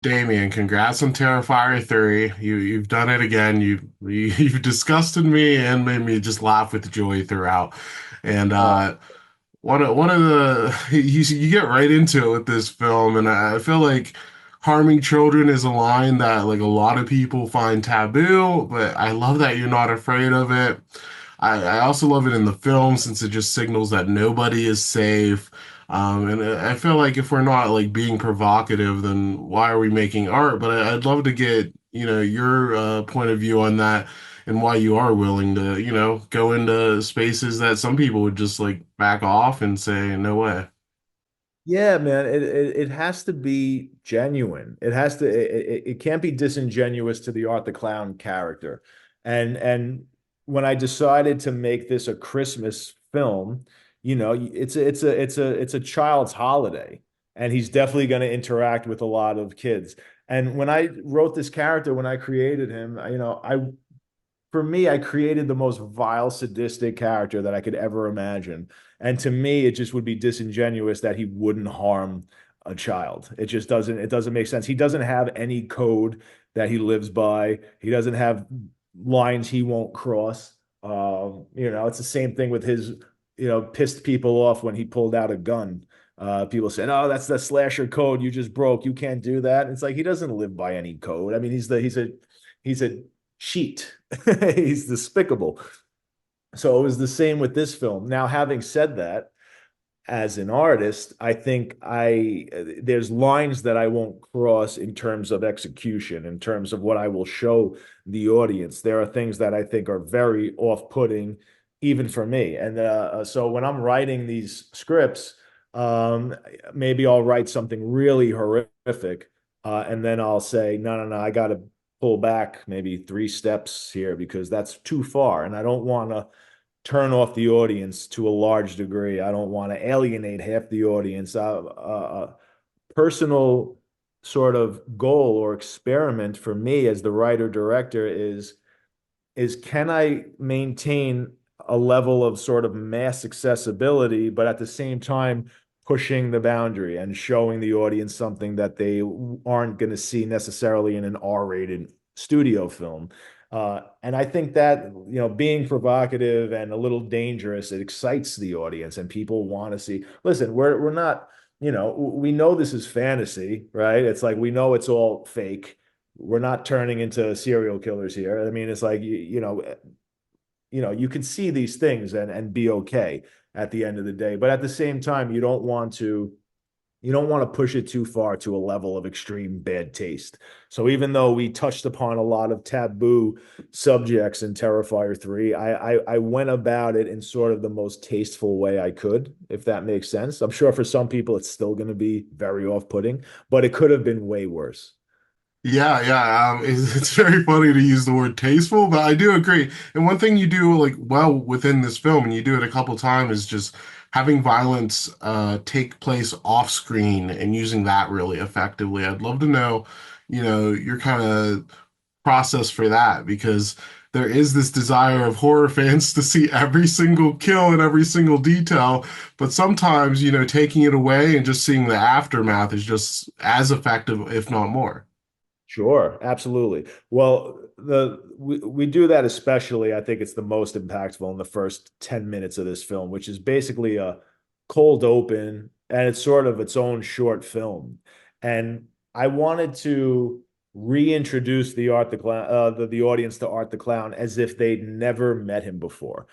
Damien, congrats on Terrifier 3. You've done it again. You've disgusted me and made me just laugh with joy throughout. And Oh, one of the you get right into it with this film, and I feel like harming children is a line that like a lot of people find taboo, but I love that you're not afraid of it. I also love it in the film since it just signals that nobody is safe. And I feel like if we're not like being provocative, then why are we making art? But I'd love to get, your point of view on that and why you are willing to, go into spaces that some people would just like back off and say, no way. yeah, man. It has to be genuine. It has to. It can't be disingenuous to the Art the Clown character. And when I decided to make this a Christmas film, it's a child's holiday, and he's definitely going to interact with a lot of kids. And when I wrote this character, when I created him, I for me, I created the most vile, sadistic character that I could ever imagine. And to me, it just would be disingenuous that he wouldn't harm a child. It doesn't make sense. He doesn't have any code that he lives by. He doesn't have lines he won't cross. It's the same thing with his, pissed people off when he pulled out a gun. People saying, "Oh, that's the slasher code you just broke. You can't do that." It's like he doesn't live by any code. I mean, he's a cheat. He's despicable. So it was the same with this film. Now, having said that, as an artist, I think I there's lines that I won't cross in terms of execution, in terms of what I will show the audience. There are things that I think are very off-putting, even for me. And so when I'm writing these scripts, um, maybe I'll write something really horrific, and then I'll say, no, no, no, I got to pull back maybe 3 steps here because that's too far, and I don't want to turn off the audience to a large degree. I don't want to alienate half the audience. Personal sort of goal or experiment for me as the writer director is can I maintain a level of sort of mass accessibility, but at the same time pushing the boundary and showing the audience something that they aren't going to see necessarily in an R-rated studio film. And I think that, being provocative and a little dangerous, it excites the audience and people want to see. Listen, we're not, we know this is fantasy, right? It's like we know it's all fake. We're not turning into serial killers here. I mean, it's like you can see these things and be okay at the end of the day. But at the same time, you don't want to push it too far to a level of extreme bad taste. So even though we touched upon a lot of taboo subjects in Terrifier 3, I went about it in sort of the most tasteful way I could, if that makes sense. I'm sure for some people it's still going to be very off-putting, but it could have been way worse. Yeah, yeah. It's very funny to use the word tasteful, but I do agree. And one thing you do like well within this film, and you do it a couple times, is just having violence take place off screen and using that really effectively. I'd love to know, your kind of process for that because there is this desire of horror fans to see every single kill and every single detail, but sometimes, taking it away and just seeing the aftermath is just as effective, if not more. Sure, absolutely. Well, we do that especially. I think it's the most impactful in the first 10 minutes of this film, which is basically a cold open and it's sort of its own short film. And I wanted to reintroduce the audience to Art the Clown as if they'd never met him before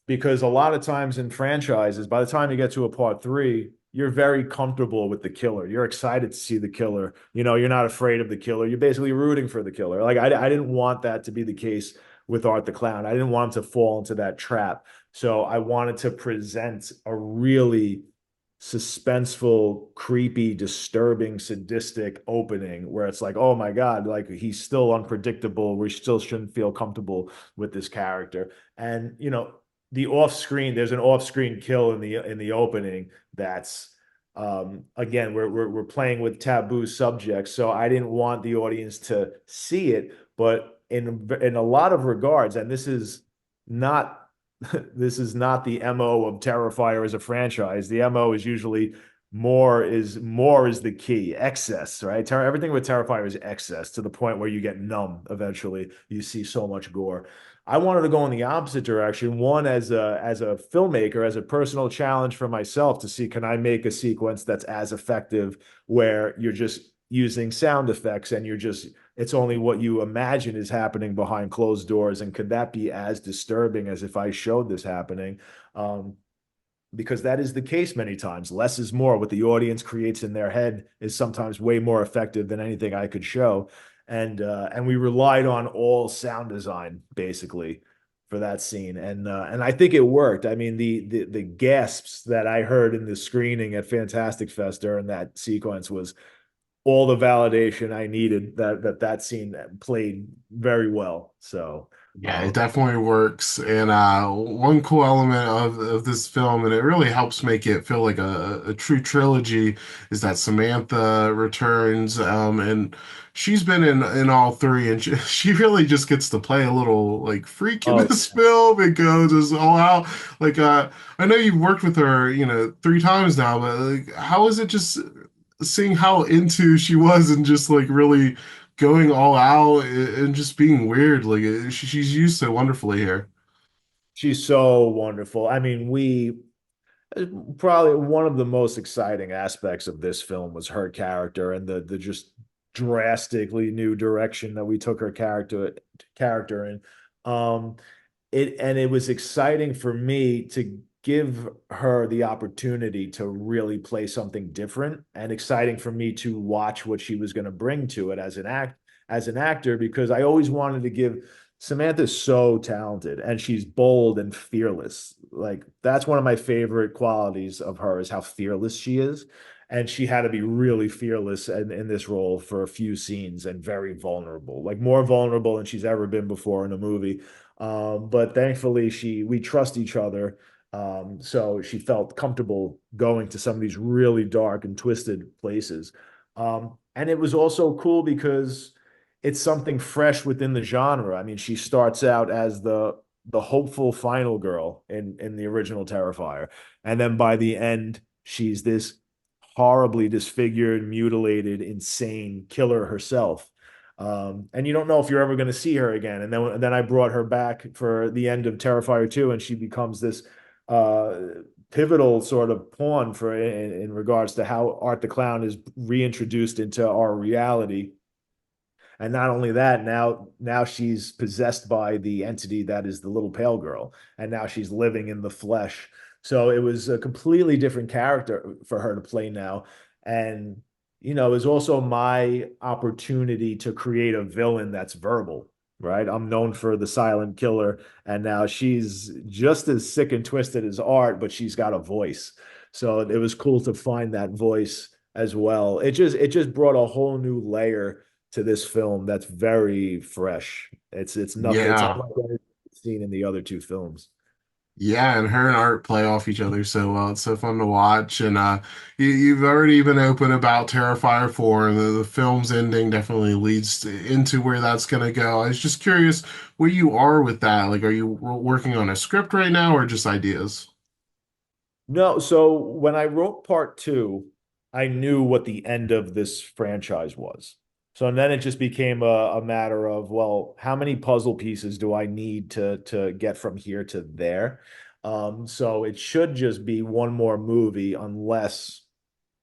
because a lot of times in franchises, by the time you get to a part 3, you're very comfortable with the killer. You're excited to see the killer. You're not afraid of the killer. You're basically rooting for the killer. Like I didn't want that to be the case with Art the Clown. I didn't want him to fall into that trap. So I wanted to present a really suspenseful, creepy, disturbing, sadistic opening where it's like, oh my God, like he's still unpredictable. We still shouldn't feel comfortable with this character. And there's an off-screen kill in the opening that's again we're playing with taboo subjects, so I didn't want the audience to see it, but in a lot of regards, and not this is not the MO of Terrifier as a franchise. The MO is usually more is the key. Excess, right? Everything with Terrifier is excess to the point where you get numb eventually. You see so much gore. I wanted to go in the opposite direction. One, as a filmmaker, as a personal challenge for myself to see, can I make a sequence that's as effective where you're just using sound effects and it's only what you imagine is happening behind closed doors, and could that be as disturbing as if I showed this happening? Um, because that is the case many times. Less is more. What the audience creates in their head is sometimes way more effective than anything I could show. And we relied on all sound design basically for that scene, and I think it worked. I mean, the gasps that I heard in the screening at Fantastic Fest during that sequence was all the validation I needed that scene played very well. So Yeah, it definitely works. And one cool element of this film, and it really helps make it feel like a true trilogy, is that Samantha returns. And she's been in all three, and she really just gets to play a little like freak in oh this film and go just all out. Like I know you've worked with her, three times now, but like, how is it just seeing how into she was and just like really going all out and just being weird. Like she's used so wonderfully here. she's so wonderful. I mean, we probably one of the most exciting aspects of this film was her character and the just drastically new direction that we took her character in. Um, it was exciting for me to give her the opportunity to really play something different, and exciting for me to watch what she was going to bring to it as an actor, because I always wanted to give Samantha's so talented and she's bold and fearless. Like that's one of my favorite qualities of her, is how fearless she is. And she had to be really fearless in this role for a few scenes, and very vulnerable, like more vulnerable than she's ever been before in a movie. But thankfully, we trust each other. So she felt comfortable going to some of these really dark and twisted places. And it was also cool because it's something fresh within the genre. I mean, she starts out as the hopeful final girl in the original Terrifier, and then by the end, she's this horribly disfigured, mutilated, insane killer herself. And you don't know if you're ever going to see her again. And then I brought her back for the end of Terrifier 2, and she becomes this uh, pivotal sort of pawn in regards to how Art the Clown is reintroduced into our reality. And not only that, now she's possessed by the entity that is the little pale girl, and now she's living in the flesh. So it was a completely different character for her to play now. And it was also my opportunity to create a villain that's verbal, right? I'm known for the silent killer, and now she's just as sick and twisted as Art, but she's got a voice. So it was cool to find that voice as well. It just brought a whole new layer to this film that's very fresh. It's nothing. It's Yeah. unlike anything seen in the other two films. Yeah, and her and Art play off each other so well. It's so fun to watch. And you've already been open about Terrifier 4, and the film's ending definitely leads into where that's going to go. I was just curious where you are with that. Like, are you working on a script right now or just ideas? No, so when I wrote part two, I knew what the end of this franchise was. So then it just became a matter of, well, how many puzzle pieces do I need to get from here to there? So it should just be one more movie, unless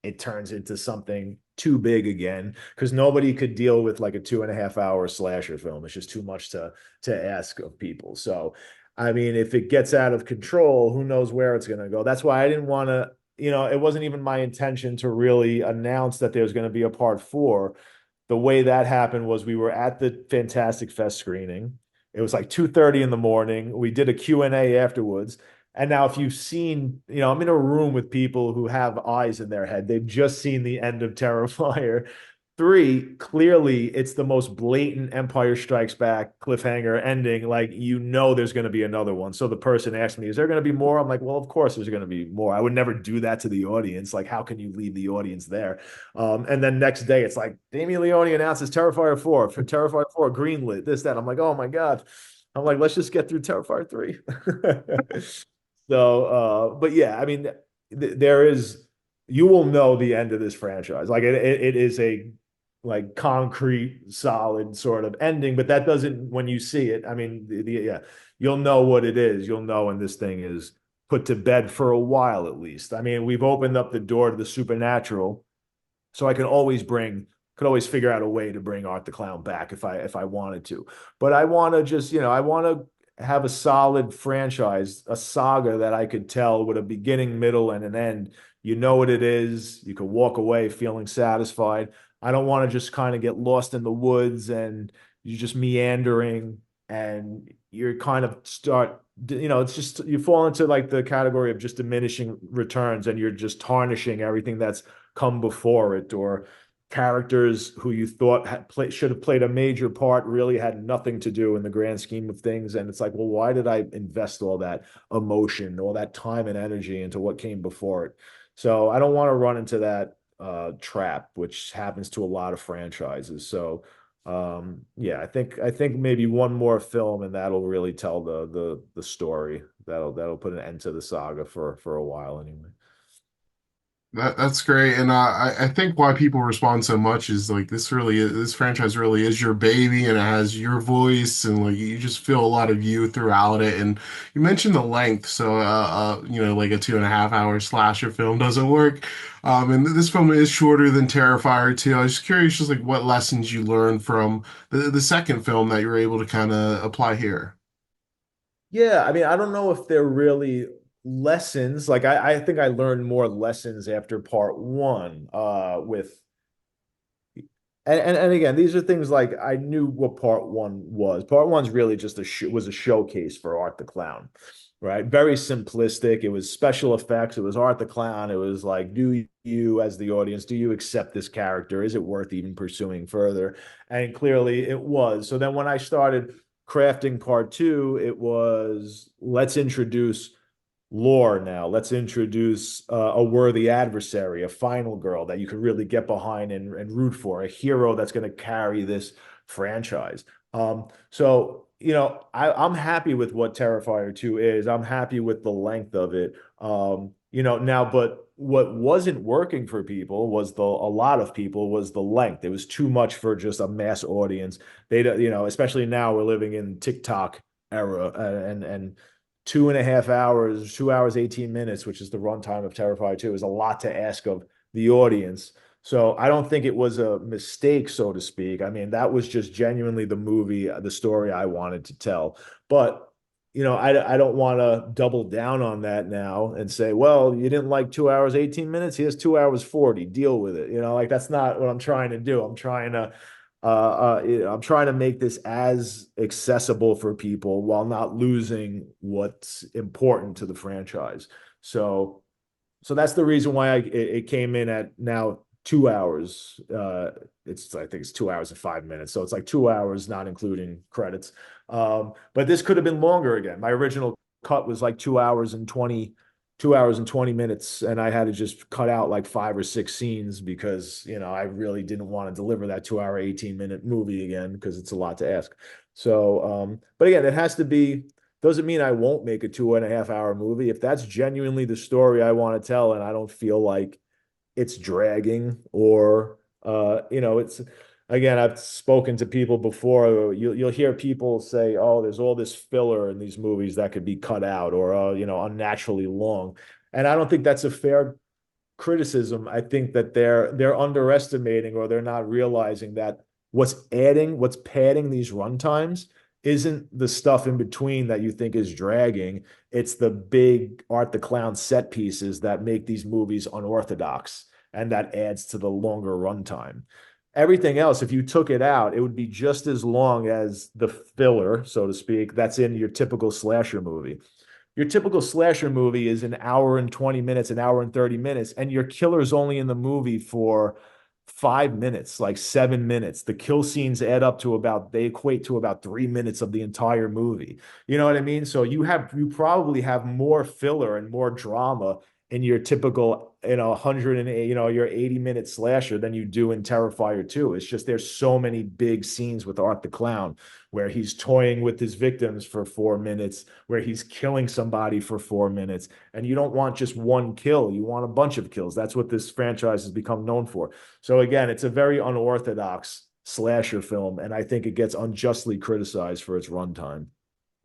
it turns into something too big again, because nobody could deal with like a 2.5 hour slasher film. It's just too much to ask of people. So I mean, if it gets out of control, who knows where it's going to go. That's why I didn't want to, it wasn't even my intention to really announce that there's going to be a part four. The way that happened was we were at the Fantastic Fest screening. It was like 2:30 in the morning. We did a Q&A afterwards. And now, if you've seen, I'm in a room with people who have eyes in their head. They've just seen the end of Terrifier 3. Clearly, it's the most blatant Empire Strikes Back cliffhanger ending. Like, there's going to be another one. So the person asked me, is there going to be more? I'm like, well, of course there's going to be more. I would never do that to the audience. Like, how can you leave the audience there? And then next day, it's like, Damien Leone announces Terrifier 4, for Terrifier 4, greenlit, this, that. I'm like, oh my God. I'm like, let's just get through Terrifier 3. So, but yeah, I mean, there is you will know the end of this franchise. Like it is a like concrete, solid sort of ending, but that doesn't when you see it. I mean, yeah, you'll know what it is. You'll know when this thing is put to bed for a while at least. I mean, we've opened up the door to the supernatural, so I could always figure out a way to bring Art the Clown back if I wanted to. But I want to just, I want to have a solid franchise, a saga that I could tell with a beginning, middle, and an end. You know what it is. You can walk away feeling satisfied. I don't want to just kind of get lost in the woods and you're just meandering and you're kind of start, it's just you fall into like the category of just diminishing returns and you're just tarnishing everything that's come before it, or characters who you thought should have played a major part really had nothing to do in the grand scheme of things. And it's like, well, why did I invest all that emotion, all that time and energy into what came before it? So I don't want to run into that trap, which happens to a lot of franchises. So yeah, I think maybe one more film and that'll really tell the story. That'll put an end to the saga for a while anyway. That's great, and I think why people respond so much is like this franchise really is your baby, and it has your voice, and like you just feel a lot of you throughout it. And you mentioned the length, so like a 2.5 hour slasher film doesn't work. And this film is shorter than Terrifier 2. I was just curious, just like what lessons you learned from the second film that you were able to kind of apply here. Yeah, I mean, I don't know if they're really lessons. Like I think I learned more lessons after part one, with and again, these are things like I knew what part one was. Part one's really just was a showcase for Art the Clown, right? Very simplistic. It was special effects. It was Art the Clown. It was like, do you, as the audience, do you accept this character? Is it worth even pursuing further? And clearly it was. So then when I started crafting part two, it was let's introduce lore now. Let's introduce a worthy adversary, a final girl that you could really get behind and root for, a hero that's going to carry this franchise. So, I'm happy with what Terrifier 2 is. I'm happy with the length of it. Now, but what wasn't working for people was a lot of people was the length. It was too much for just a mass audience. They, especially now we're living in TikTok era, and 2.5 hours, 2 hours, 18 minutes, which is the runtime of Terrifier 2, is a lot to ask of the audience. So I don't think it was a mistake, so to speak. I mean, that was just genuinely the movie, the story I wanted to tell. But, I don't want to double down on that now and say, well, you didn't like 2 hours, 18 minutes. Here's 2 hours, 40. Deal with it. Like that's not what I'm trying to do. I'm trying to make this as accessible for people while not losing what's important to the franchise. So, so that's the reason why it came in at now 2 hours. I think it's 2 hours and 5 minutes. So it's like 2 hours, not including credits. But this could have been longer again. My original cut was like 2 hours and 20 minutes, and I had to just cut out like 5 or 6 scenes because I really didn't want to deliver that 2 hour 18-minute movie again because it's a lot to ask. So but again, it has to be, doesn't mean I won't make a 2.5 hour movie. If that's genuinely the story I want to tell and I don't feel like it's dragging, or it's, again, I've spoken to people before. You'll hear people say, "Oh, there's all this filler in these movies that could be cut out," or unnaturally long. And I don't think that's a fair criticism. I think that they're underestimating, or they're not realizing that what's padding these runtimes isn't the stuff in between that you think is dragging. It's the big Art the Clown set pieces that make these movies unorthodox, and that adds to the longer runtime. Everything else, if you took it out, it would be just as long as the filler, so to speak, that's in your typical slasher movie. Your typical slasher movie is an hour and 20 minutes, an hour and 30 minutes, and your killer's only in the movie for 5 minutes, like 7 minutes. The kill scenes they equate to about 3 minutes of the entire movie. You know what I mean? So you probably have more filler and more drama in your typical, 108, your 80-minute slasher than you do in Terrifier 2. It's just there's so many big scenes with Art the Clown where he's toying with his victims for 4 minutes, where he's killing somebody for 4 minutes. And you don't want just one kill, you want a bunch of kills. That's what this franchise has become known for. So again, it's a very unorthodox slasher film, and I think it gets unjustly criticized for its runtime.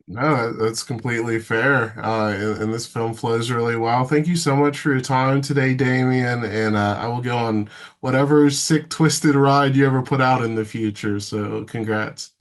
No, that's completely fair. And this film flows really well. Thank you so much for your time today, Damien. And I will go on whatever sick, twisted ride you ever put out in the future. So, congrats.